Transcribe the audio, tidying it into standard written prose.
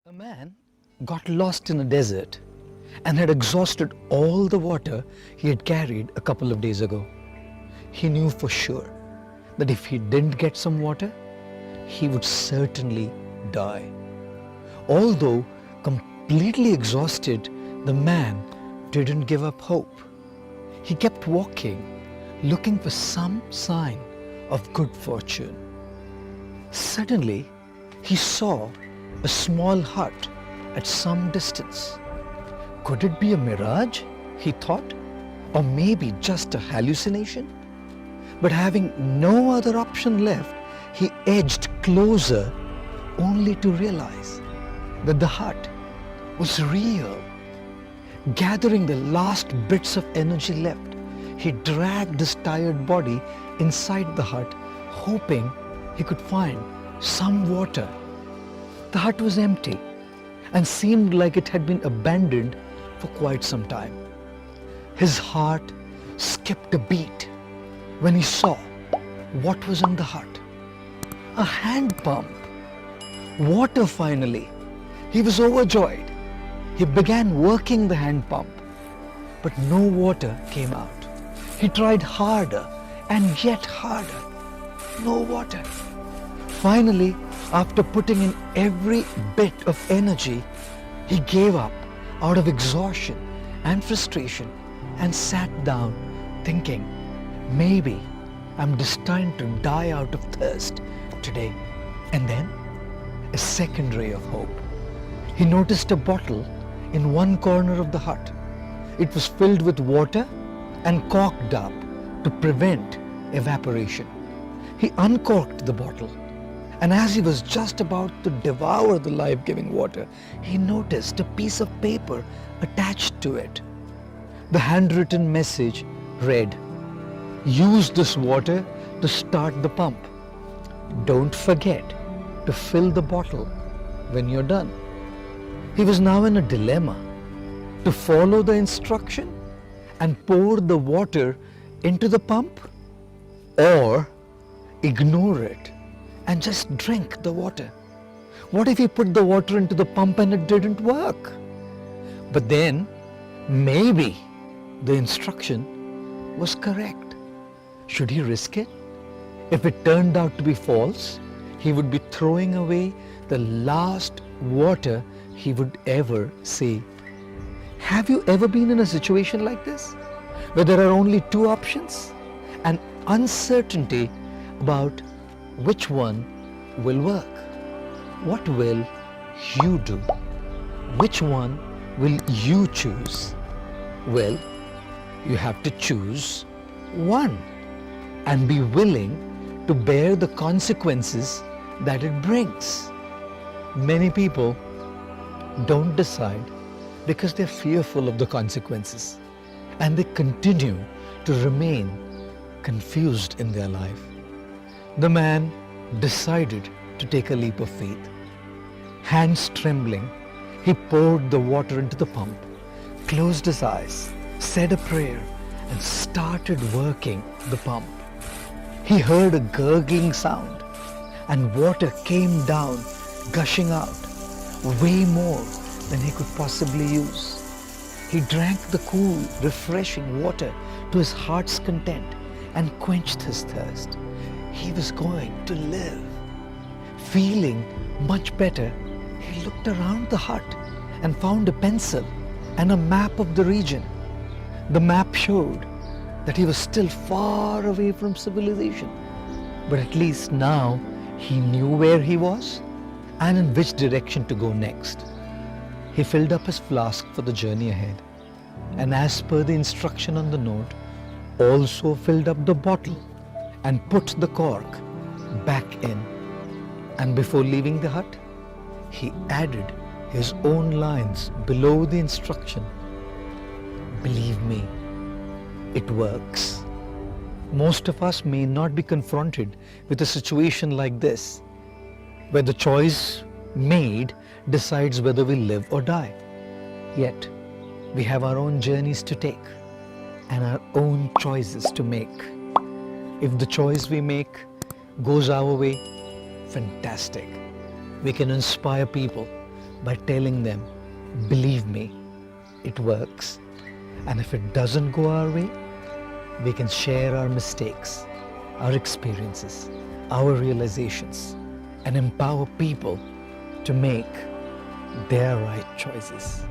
A man got lost in a desert and had exhausted all the water he had carried a couple of days ago. He knew for sure that if he didn't get some water, he would certainly die. Although completely exhausted, the man didn't give up hope. He kept walking, looking for some sign of good fortune. Suddenly, he saw a small hut at some distance. Could it be a mirage, he thought, or maybe just a hallucination? But having no other option left, he edged closer only to realize that the hut was real. Gathering the last bits of energy left, he dragged his tired body inside the hut, hoping he could find some water. The hut was empty and seemed like it had been abandoned for quite some time. His heart skipped a beat when he saw what was in the hut. A hand pump. Water finally. He was overjoyed. He began working the hand pump, but no water came out. He tried harder and yet harder. No water. Finally, after putting in every bit of energy, he gave up out of exhaustion and frustration and sat down thinking, maybe I'm destined to die out of thirst today. And then a second ray of hope. He noticed a bottle in one corner of the hut. It was filled with water and corked up to prevent evaporation. He uncorked the bottle, and as he was just about to devour the life-giving water, he noticed a piece of paper attached to it. The handwritten message read, "Use this water to start the pump. Don't forget to fill the bottle when you're done." He was now in a dilemma: to follow the instruction and pour the water into the pump, or ignore it and just drink the water. What if he put the water into the pump and it didn't work? But then, maybe the instruction was correct. Should he risk it? If it turned out to be false, he would be throwing away the last water he would ever see. Have you ever been in a situation like this, where there are only two options and uncertainty about which one will work? What will you do? Which one will you choose? Well, you have to choose one and be willing to bear the consequences that it brings. Many people don't decide because they're fearful of the consequences, and they continue to remain confused in their life. The man decided to take a leap of faith. Hands trembling, he poured the water into the pump, closed his eyes, said a prayer, and started working the pump. He heard a gurgling sound, and water came down, gushing out, way more than he could possibly use. He drank the cool, refreshing water to his heart's content and quenched his thirst. He was going to live. Feeling much better, he looked around the hut and found a pencil and a map of the region. The map showed that he was still far away from civilization, but at least now he knew where he was and in which direction to go next. He filled up his flask for the journey ahead, and as per the instruction on the note, also filled up the bottle and put the cork back in. And before leaving the hut, he added his own lines below the instruction. Believe me, it works. Most of us may not be confronted with a situation like this, where the choice made decides whether we live or die. Yet, we have our own journeys to take and our own choices to make. If the choice we make goes our way, fantastic. We can inspire people by telling them, believe me, it works. And if it doesn't go our way, we can share our mistakes, our experiences, our realizations, and empower people to make their right choices.